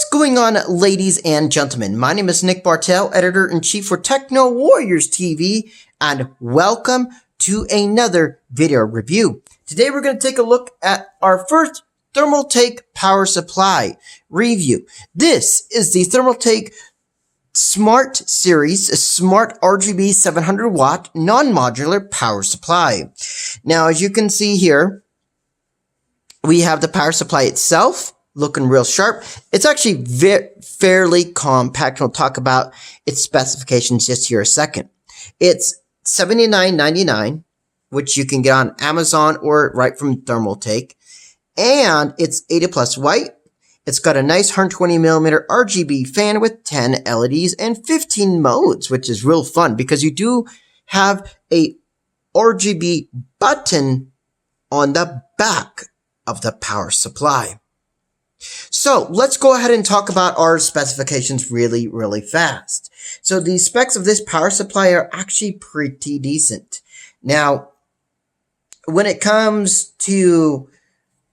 What's going on, ladies and gentlemen? My name is Nick Bartell, Editor-in-Chief for Technowarriorstv, and welcome to another video review. Today we're going to take a look at our first Thermaltake power supply review. This is the Thermaltake Smart Series, a Smart RGB 700 watt non-modular power supply. Now, as you can see here, we have the power supply itself looking real sharp. It's actually fairly compact. We'll talk about its specifications just here a second. It's $79.99, which you can get on Amazon or right from Thermaltake. And it's 80 plus white. It's got a nice 120 millimeter RGB fan with 10 LEDs and 15 modes, which is real fun because you do have a RGB button on the back of the power supply. So let's go ahead and talk about our specifications really fast. So the specs of this power supply are actually pretty decent. Now, when it comes to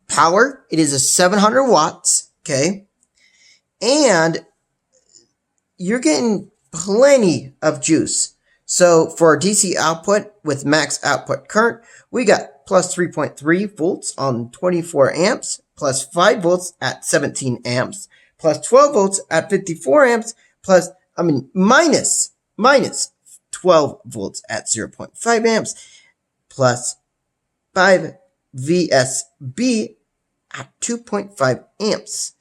power, it is a 700 watts, okay? And you're getting plenty of juice. So for our DC output with max output current, we got plus 3.3 volts on 24 amps, plus 5 volts at 17 amps, plus 12 volts at 54 amps, minus 12 volts at 0.5 amps, plus 5 VSB at 2.5 amps.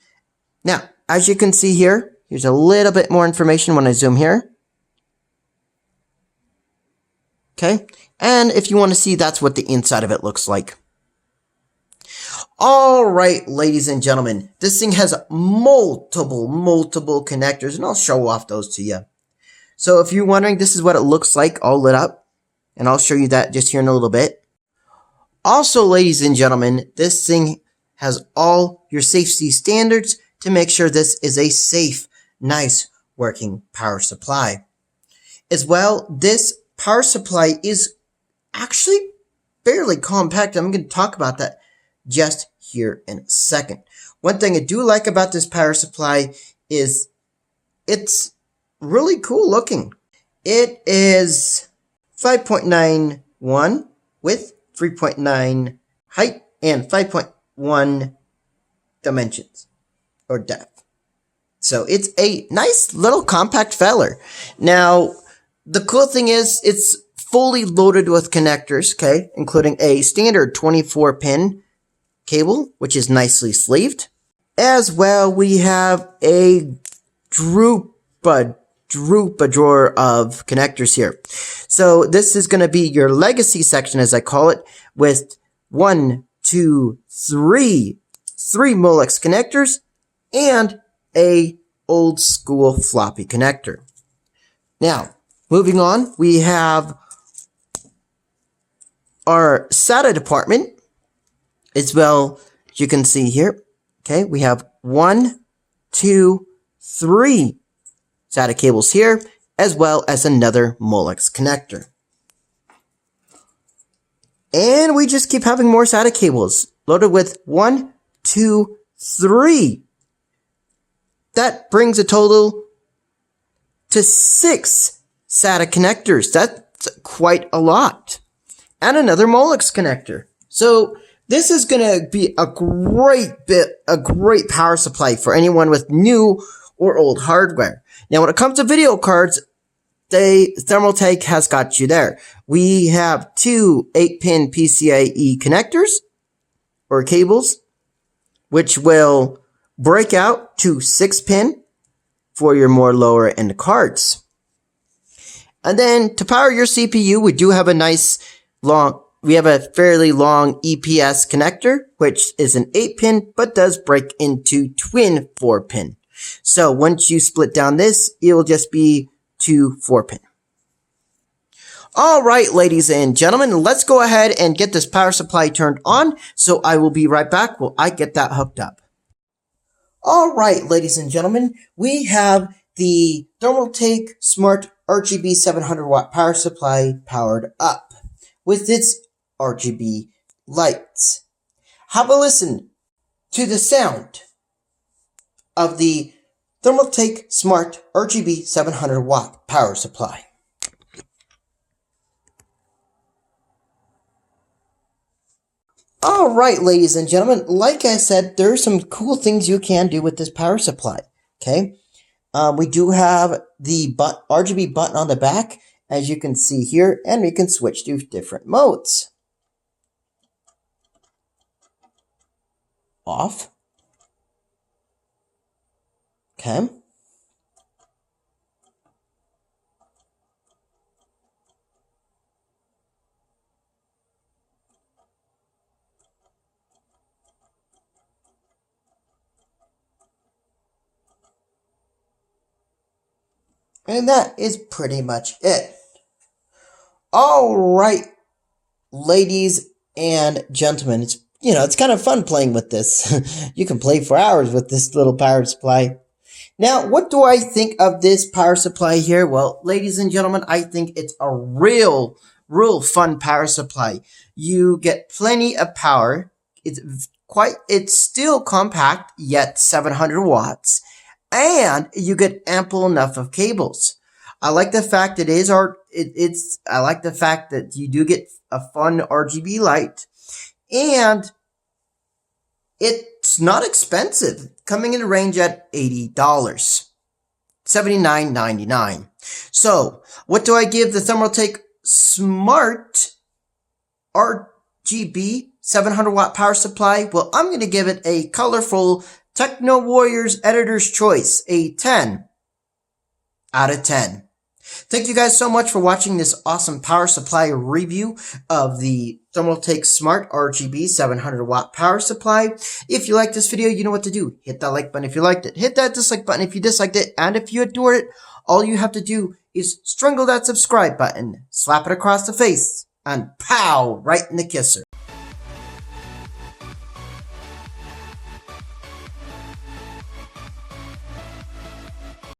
Now, as you can see here, here's a little bit more information when I zoom here. Okay, and if you want to see, that's what the inside of it looks like. Alright, ladies and gentlemen, this thing has multiple connectors, and I'll show off those to you. So if you're wondering, this is what it looks like all lit up, and I'll show you that just here in a little bit. Also, ladies and gentlemen, this thing has all your safety standards to make sure this is a safe, nice working power supply. As well, this power supply is actually fairly compact. I'm going to talk about that just here in a second. One thing I do like about this power supply is it's really cool looking. It is 5.91 width, 3.9 height, and 5.1 dimensions or depth. So it's a nice little compact feller. Now, the cool thing is it's fully loaded with connectors, okay, including a standard 24-pin cable, which is nicely sleeved. As well, we have a drawer of connectors here. So this is going to be your legacy section, as I call it, with 3 Molex connectors and a old school floppy connector. Now, moving on, we have our SATA department. As well, as you can see here, okay, we have 1, 2, 3 SATA cables here, as well as another Molex connector. And we just keep having more SATA cables, loaded with 1, 2, 3. That brings a total to 6 SATA connectors. That's quite a lot. And another Molex connector. So this is going to be a great power supply for anyone with new or old hardware. Now, when it comes to video cards, Thermaltake has got you there. We have 2 8-pin PCIe connectors or cables, which will break out to 6-pin for your more lower end cards. And then to power your CPU, we do have we have a fairly long EPS connector, which is an 8-pin, but does break into twin 4-pin. So once you split down this, it will just be 2 4-pin. Alright, ladies and gentlemen, let's go ahead and get this power supply turned on. So I will be right back while I get that hooked up. Alright, ladies and gentlemen, we have the Thermaltake Smart RGB 700 watt power supply powered up with its RGB lights. Have a listen to the sound of the Thermaltake Smart RGB 700 watt power supply. Alright, ladies and gentlemen, like I said, there are some cool things you can do with this power supply. Okay, we do have the RGB button on the back, as you can see here, and we can switch to different modes. Off. Okay. And that is pretty much it. Alright, ladies and gentlemen, it's kind of fun playing with this. You can play for hours with this little power supply. Now, what do I think of this power supply here? Well, ladies and gentlemen, I think it's a real fun power supply. You get plenty of power. It's still compact, yet 700 watts. And you get ample enough of cables. I like the fact I like the fact that you do get a fun RGB light, and it's not expensive, coming in the range at $80, $79.99. So, what do I give the Thermaltake Smart RGB 700 watt power supply? Well, I'm going to give it a colorful Techno Warriors Editor's Choice, a 10 out of 10. Thank you guys so much for watching this awesome power supply review of the Thermaltake Smart RGB 700 watt power supply. If you like this video, you know what to do. Hit that like button if you liked it. Hit that dislike button if you disliked it. And if you adored it, all you have to do is strangle that subscribe button, slap it across the face, and pow, right in the kisser.